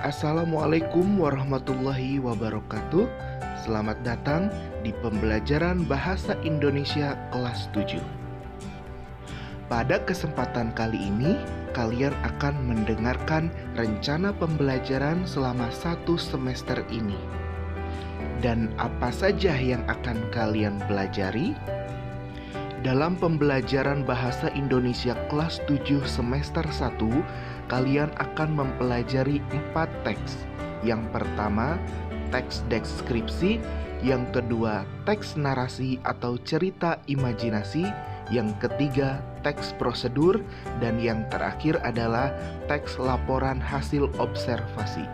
Assalamualaikum warahmatullahi wabarakatuh. Selamat datang di pembelajaran Bahasa Indonesia kelas 7. Pada kesempatan kali ini, kalian akan mendengarkan rencana pembelajaran selama 1 semester ini. Dan apa saja yang akan kalian pelajari? Dalam pembelajaran Bahasa Indonesia kelas 7 semester 1, kalian akan mempelajari 4 teks. Yang pertama, teks deskripsi. Yang kedua, teks narasi atau cerita imajinasi. Yang ketiga, teks prosedur. Dan yang terakhir adalah teks laporan hasil observasi.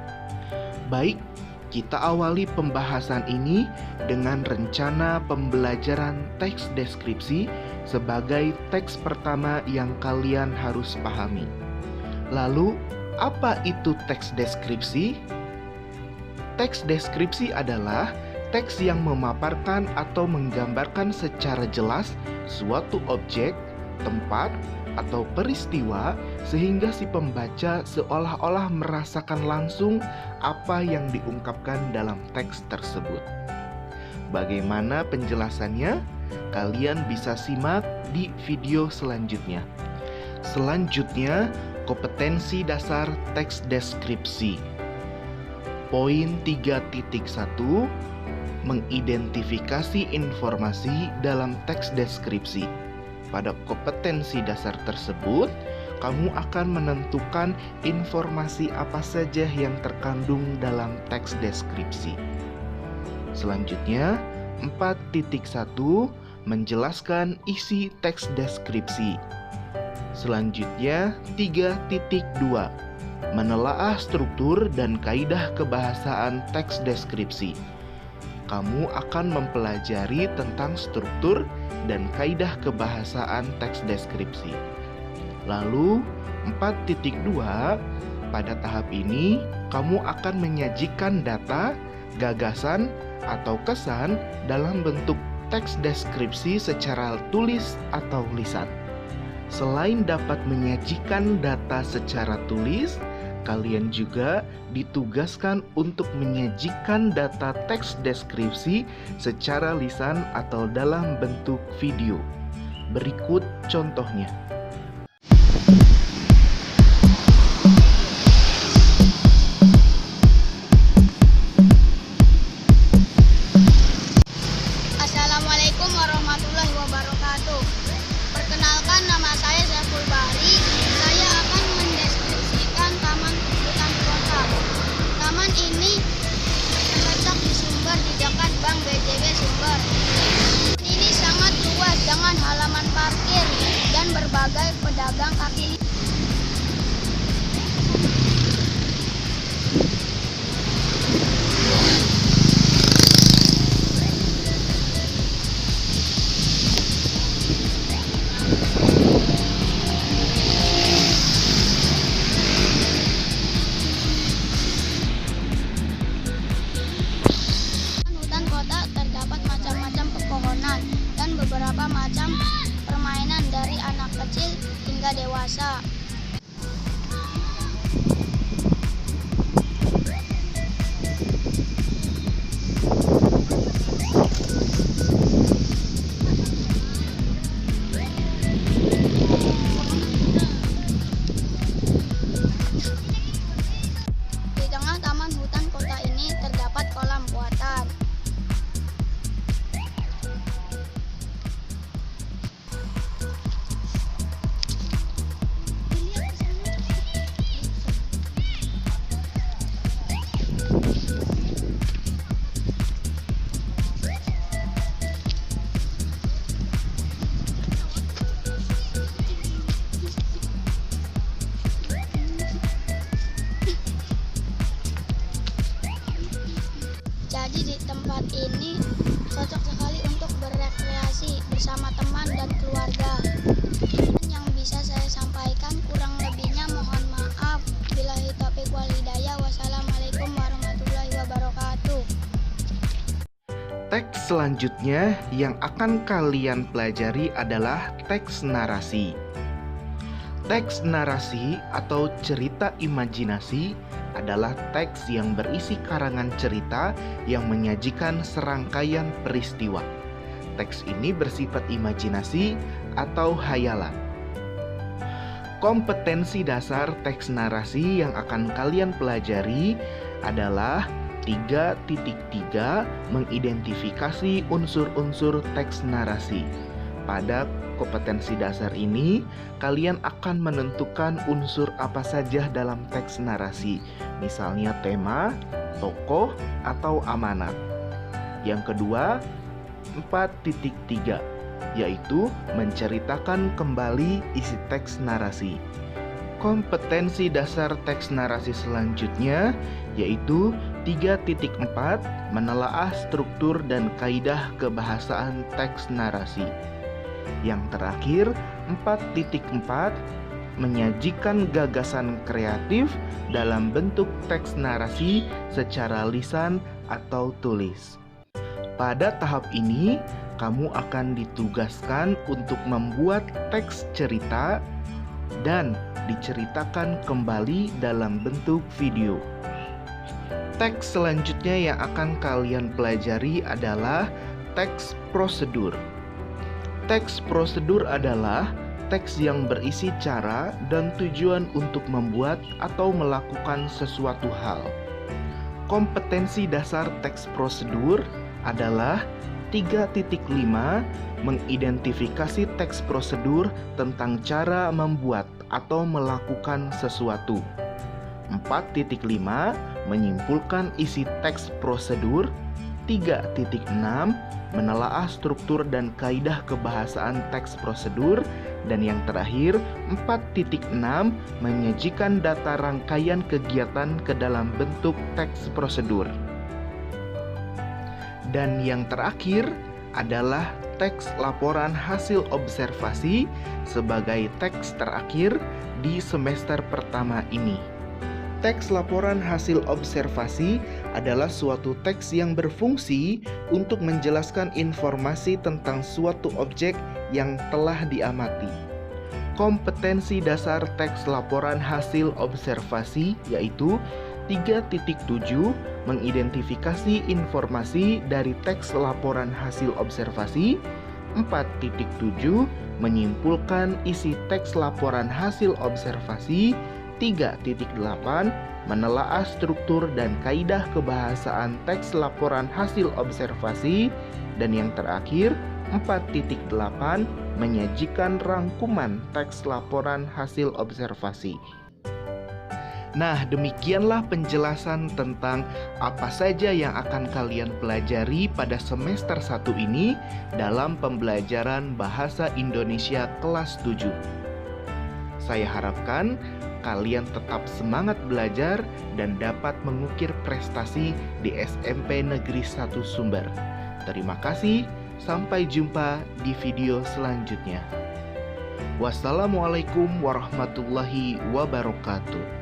Baik, kita awali pembahasan ini dengan rencana pembelajaran teks deskripsi sebagai teks pertama yang kalian harus pahami. Lalu, apa itu teks deskripsi? Teks deskripsi adalah teks yang memaparkan atau menggambarkan secara jelas suatu objek, tempat, atau peristiwa sehingga si pembaca seolah-olah merasakan langsung apa yang diungkapkan dalam teks tersebut. Bagaimana penjelasannya? Kalian bisa simak di video selanjutnya. Selanjutnya, kompetensi dasar teks deskripsi. Poin 3.1, mengidentifikasi informasi dalam teks deskripsi. Pada kompetensi dasar tersebut, kamu akan menentukan informasi apa saja yang terkandung dalam teks deskripsi. Selanjutnya, 4.1, menjelaskan isi teks deskripsi. Selanjutnya, 3.2, menelaah struktur dan kaidah kebahasaan teks deskripsi. Kamu akan mempelajari tentang struktur dan kaidah kebahasaan teks deskripsi. Lalu 4.2, pada tahap ini kamu akan menyajikan data, gagasan, atau kesan dalam bentuk teks deskripsi secara tulis atau lisan. Selain dapat menyajikan data secara tulis, kalian juga ditugaskan untuk menyajikan data teks deskripsi secara lisan atau dalam bentuk video. Berikut contohnya. Assalamualaikum warahmatullahi wabarakatuh. Perkenalkan, nama saya Saiful Bahri. Saya akan mendeskripsikan Taman Hutan Kota. Taman ini terletak di Sumber di dekat Bank BJB Sumber. Ini sangat luas dengan halaman parkir dan berbagai pedagang kaki lima. Terdapat macam-macam pepohonan dan beberapa macam permainan dari anak kecil hingga dewasa. Di tengah taman hutan kota ini terdapat kolam buatan. Jadi di tempat ini cocok sekali untuk berrekreasi bersama teman dan keluarga. Yang bisa saya sampaikan, kurang lebihnya mohon maaf. Billahi taufiq wal hidayah. Wassalamualaikum warahmatullahi wabarakatuh. Teks selanjutnya yang akan kalian pelajari adalah teks narasi. Teks narasi atau cerita imajinasi adalah teks yang berisi karangan cerita yang menyajikan serangkaian peristiwa. Teks ini bersifat imajinasi atau hayalan. Kompetensi dasar teks narasi yang akan kalian pelajari adalah 3.3 mengidentifikasi unsur-unsur teks narasi. Pada kompetensi dasar ini, kalian akan menentukan unsur apa saja dalam teks narasi, misalnya tema, tokoh, atau amanat. Yang kedua, 4.3, yaitu menceritakan kembali isi teks narasi. Kompetensi dasar teks narasi selanjutnya yaitu 3.4, menelaah struktur dan kaidah kebahasaan teks narasi. Yang terakhir, 4.4, menyajikan gagasan kreatif dalam bentuk teks narasi secara lisan atau tulis. Pada tahap ini, kamu akan ditugaskan untuk membuat teks cerita dan diceritakan kembali dalam bentuk video. Teks selanjutnya yang akan kalian pelajari adalah teks prosedur. Teks prosedur adalah teks yang berisi cara dan tujuan untuk membuat atau melakukan sesuatu hal. Kompetensi dasar teks prosedur adalah 3.5, mengidentifikasi teks prosedur tentang cara membuat atau melakukan sesuatu. 4.5, menyimpulkan isi teks prosedur. 3.6, menelaah struktur dan kaidah kebahasaan teks prosedur. Dan yang terakhir, 4.6, menyajikan data rangkaian kegiatan ke dalam bentuk teks prosedur. Dan yang terakhir adalah teks laporan hasil observasi sebagai teks terakhir di semester pertama ini. Teks laporan hasil observasi adalah suatu teks yang berfungsi untuk menjelaskan informasi tentang suatu objek yang telah diamati. Kompetensi dasar teks laporan hasil observasi yaitu 3.7, mengidentifikasi informasi dari teks laporan hasil observasi. 4.7, menyimpulkan isi teks laporan hasil observasi. 3.8, menelaah struktur dan kaidah kebahasaan teks laporan hasil observasi. Dan yang terakhir, 4.8, menyajikan rangkuman teks laporan hasil observasi. Nah, demikianlah penjelasan tentang apa saja yang akan kalian pelajari pada semester 1 ini dalam pembelajaran Bahasa Indonesia kelas 7. Saya harapkan kalian tetap semangat belajar dan dapat mengukir prestasi di SMP Negeri 1 Sumber. Terima kasih, sampai jumpa di video selanjutnya. Wassalamualaikum warahmatullahi wabarakatuh.